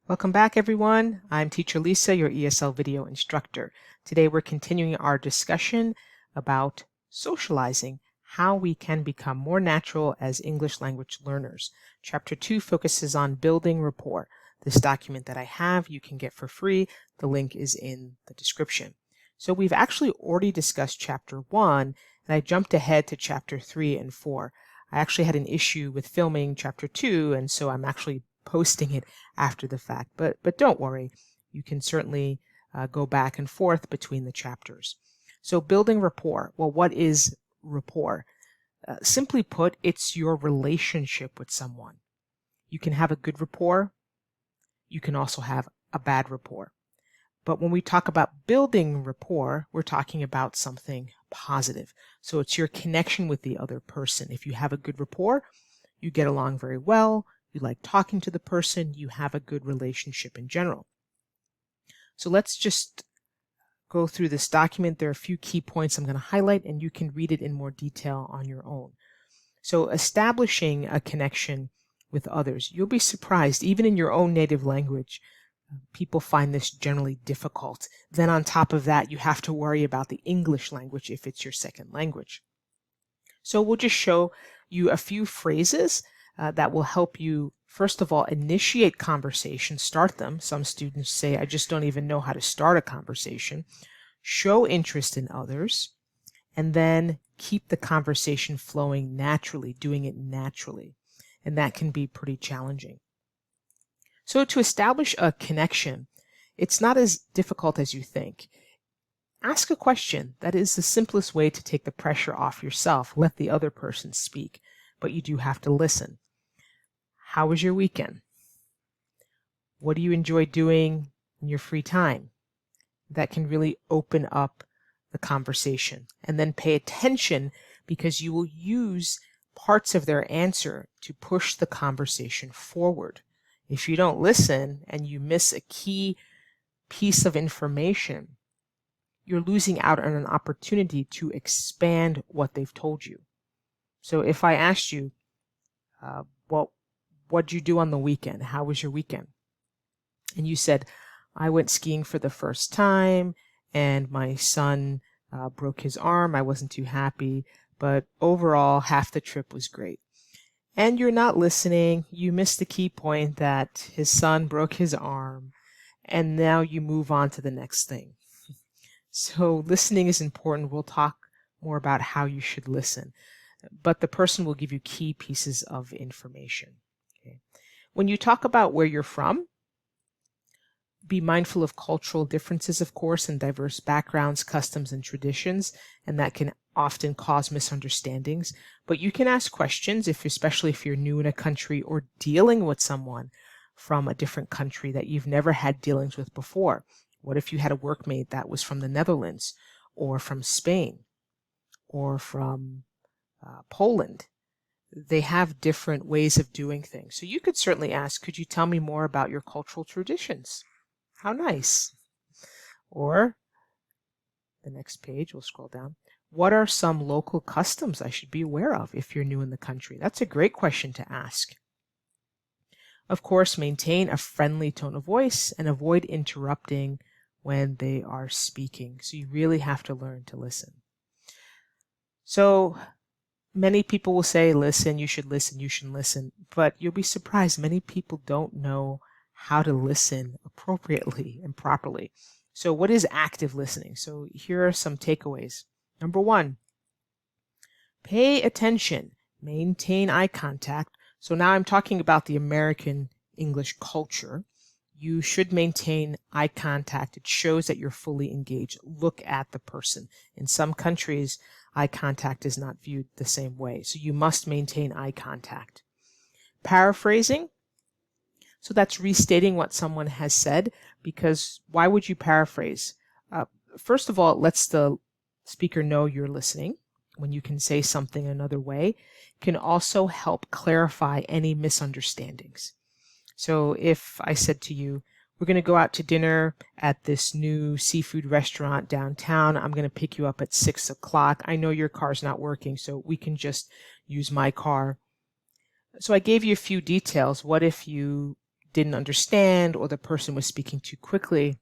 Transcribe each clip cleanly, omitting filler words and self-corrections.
Welcome back, everyone. I'm Teacher Lisa, your ESL video instructor. Today we're continuing our discussion about socializing, how we can become more natural as English language learners. Chapter 2 focuses on building rapport. This document that I have you can get for free. The link is in the description. So we've actually already discussed Chapter 1, and I jumped ahead to Chapter 3 and 4. I actually had an issue with filming Chapter 2, and so I'm actually posting it after the fact, but don't worry, you can certainly go back and forth between the chapters. So building rapport. Well, what is rapport? Simply put, it's your relationship with someone. You can have a good rapport. You can also have a bad rapport. But when we talk about building rapport, we're talking about something positive. So it's your connection with the other person. If you have a good rapport, you get along very well. You like talking to the person, you have a good relationship in general. So let's just go through this document. There are a few key points I'm going to highlight, and you can read it in more detail on your own. So establishing a connection with others. You'll be surprised, even in your own native language, people find this generally difficult. Then on top of that, you have to worry about the English language if it's your second language. So we'll just show you a few phrases that will help you, first of all, initiate conversation, start them. Some students say, I just don't even know how to start a conversation. Show interest in others, and then keep the conversation flowing naturally, doing it naturally. And that can be pretty challenging. So to establish a connection, it's not as difficult as you think. Ask a question. That is the simplest way to take the pressure off yourself. Let the other person speak, but you do have to listen. How was your weekend? What do you enjoy doing in your free time? That can really open up the conversation. And then pay attention, because you will use parts of their answer to push the conversation forward. If you don't listen and you miss a key piece of information, you're losing out on an opportunity to expand what they've told you. So if I asked you, what'd you do on the weekend? How was your weekend? And you said, I went skiing for the first time, and my son broke his arm. I wasn't too happy, but overall, half the trip was great. And you're not listening. You missed the key point that his son broke his arm, and now you move on to the next thing. So listening is important. We'll talk more about how you should listen, but the person will give you key pieces of information. Okay. When you talk about where you're from, be mindful of cultural differences, of course, and diverse backgrounds, customs, and traditions, and that can often cause misunderstandings. But you can ask questions, especially if you're new in a country or dealing with someone from a different country that you've never had dealings with before. What if you had a workmate that was from the Netherlands, or from Spain, or from Poland? They have different ways of doing things. So you could certainly ask, could you tell me more about your cultural traditions? How nice. Or the next page, we'll scroll down. What are some local customs I should be aware of if you're new in the country? That's a great question to ask. Of course, maintain a friendly tone of voice and avoid interrupting when they are speaking. So you really have to learn to listen. So many people will say, listen, you shouldn't listen, but you'll be surprised. Many people don't know how to listen appropriately and properly. So what is active listening? So here are some takeaways. Number 1, pay attention, maintain eye contact. So now I'm talking about the American English culture. You should maintain eye contact. It shows that you're fully engaged. Look at the person. In some countries, eye contact is not viewed the same way. So you must maintain eye contact. Paraphrasing. So that's restating what someone has said, because why would you paraphrase? First of all, it lets the speaker know you're listening when you can say something another way. It can also help clarify any misunderstandings. So if I said to you, we're going to go out to dinner at this new seafood restaurant downtown. I'm going to pick you up at 6 o'clock. I know your car's not working, so we can just use my car. So I gave you a few details. What if you didn't understand or the person was speaking too quickly,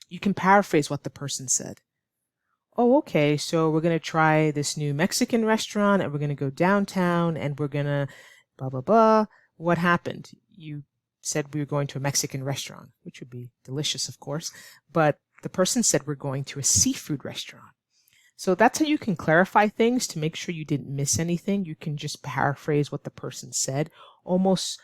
you can paraphrase what the person said. Oh, okay, so we're going to try this new Mexican restaurant and we're going to go downtown and we're going to blah, blah, blah. What happened? You said we were going to a Mexican restaurant, which would be delicious, of course, but the person said we're going to a seafood restaurant. So that's how you can clarify things to make sure you didn't miss anything. You can just paraphrase what the person said, almost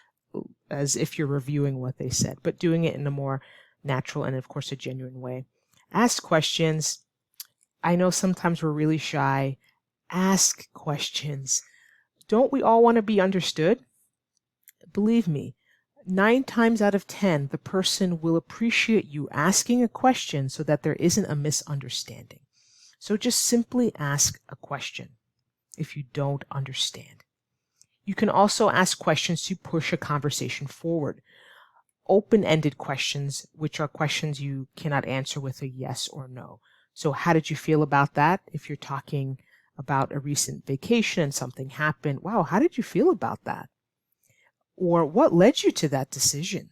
as if you're reviewing what they said, but doing it in a more natural and, of course, a genuine way. Ask questions. I know sometimes we're really shy. Ask questions. Don't we all want to be understood? Believe me, 9 times out of 10, the person will appreciate you asking a question so that there isn't a misunderstanding. So just simply ask a question if you don't understand. You can also ask questions to push a conversation forward. Open-ended questions, which are questions you cannot answer with a yes or no. So how did you feel about that? If you're talking about a recent vacation and something happened, wow, how did you feel about that? Or what led you to that decision?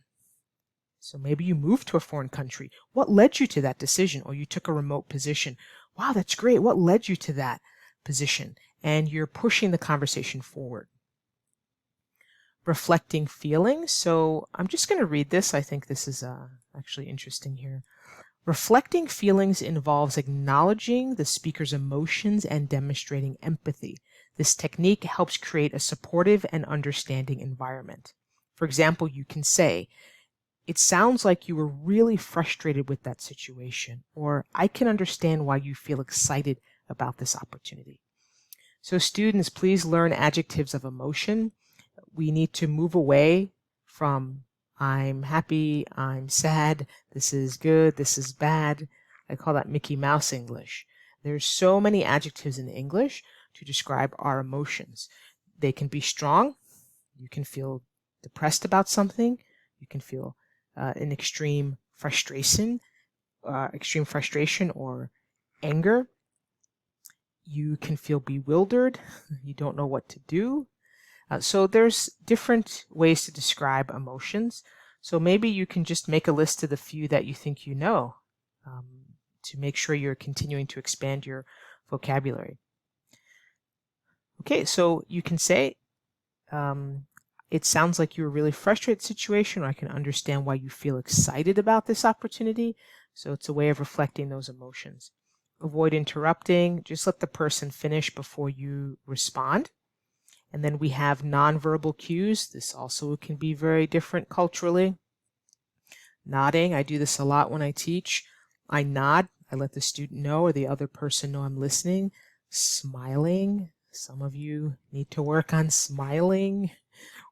So maybe you moved to a foreign country. What led you to that decision? Or you took a remote position. Wow, that's great. What led you to that position? And you're pushing the conversation forward. Reflecting feelings. So I'm just going to read this. I think this is actually interesting here. Reflecting feelings involves acknowledging the speaker's emotions and demonstrating empathy. This technique helps create a supportive and understanding environment. For example, you can say, "It sounds like you were really frustrated with that situation," or "I can understand why you feel excited about this opportunity." So students, please learn adjectives of emotion. We need to move away from I'm happy, I'm sad, this is good, this is bad. I call that Mickey Mouse English. There's so many adjectives in English to describe our emotions. They can be strong. You can feel depressed about something. You can feel an extreme frustration or anger. You can feel bewildered. You don't know what to do. So there's different ways to describe emotions. So maybe you can just make a list of the few that you think you know to make sure you're continuing to expand your vocabulary. Okay, so you can say, "It sounds like you're a really frustrated situation," or "I can understand why you feel excited about this opportunity." So it's a way of reflecting those emotions. Avoid interrupting. Just let the person finish before you respond. And then we have nonverbal cues. This also can be very different culturally. Nodding. I do this a lot when I teach. I nod. I let the student know or the other person know I'm listening. Smiling. Some of you need to work on smiling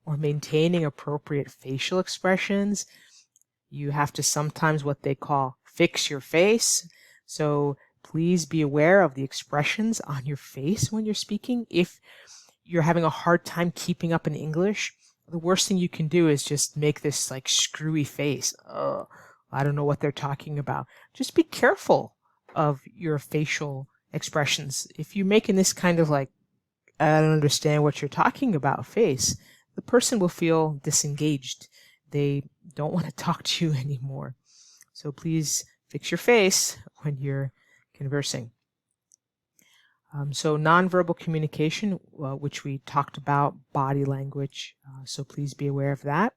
or maintaining appropriate facial expressions. You have to sometimes what they call fix your face. So please be aware of the expressions on your face when you're speaking. If you're having a hard time keeping up in English, the worst thing you can do is just make this like screwy face. Oh, I don't know what they're talking about. Just be careful of your facial expressions. If you're making this kind of like, I don't understand what you're talking about face, the person will feel disengaged. They don't want to talk to you anymore. So please fix your face when you're conversing. So nonverbal communication, which we talked about, body language. So please be aware of that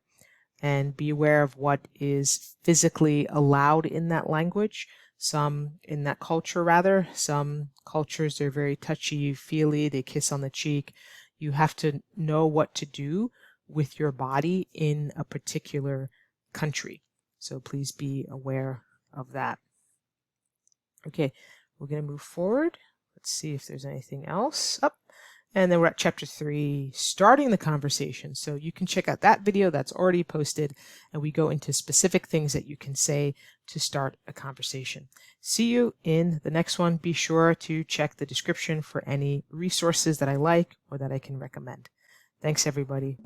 and be aware of what is physically allowed in that language. In that culture, some cultures are very touchy-feely. They kiss on the cheek. You have to know what to do with your body in a particular country. So please be aware of that. Okay, we're going to move forward. Let's see if there's anything else up. And then we're at chapter 3, starting the conversation. So you can check out that video that's already posted, and we go into specific things that you can say to start a conversation. See you in the next one. Be sure to check the description for any resources that I like or that I can recommend. Thanks, everybody.